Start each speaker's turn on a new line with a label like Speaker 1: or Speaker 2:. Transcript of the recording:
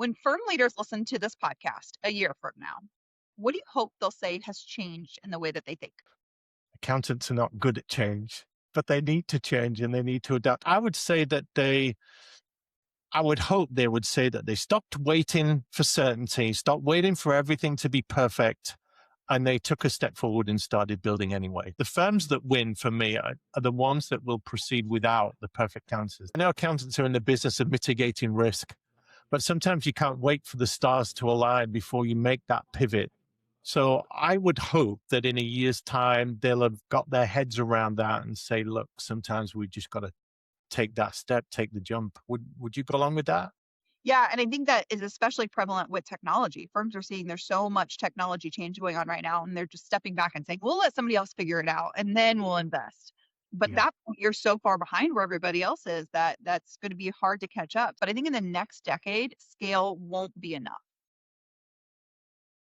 Speaker 1: When firm leaders listen to this podcast a year from now, what do you hope they'll say has changed in the way that they think?
Speaker 2: Accountants are not good at change, but they need to change and they need to adapt. I would hope they would say that they stopped waiting for certainty, stopped waiting for everything to be perfect, and they took a step forward and started building anyway. The firms that win for me are the ones that will proceed without the perfect answers. I know accountants are in the business of mitigating risk, but sometimes you can't wait for the stars to align before you make that pivot. So I would hope that in a year's time, they'll have got their heads around that and say, look, sometimes we just got to take that step, take the jump. Would you go along with that?
Speaker 1: Yeah, and I think that is especially prevalent with technology. Firms are seeing there's so much technology change going on right now, and they're just stepping back and saying, "We'll let somebody else figure it out, and then we'll invest." But
Speaker 2: Yeah.
Speaker 1: that point, you're so far behind where everybody else is that that's going to be hard to catch up. But I think in the next decade, scale won't be enough.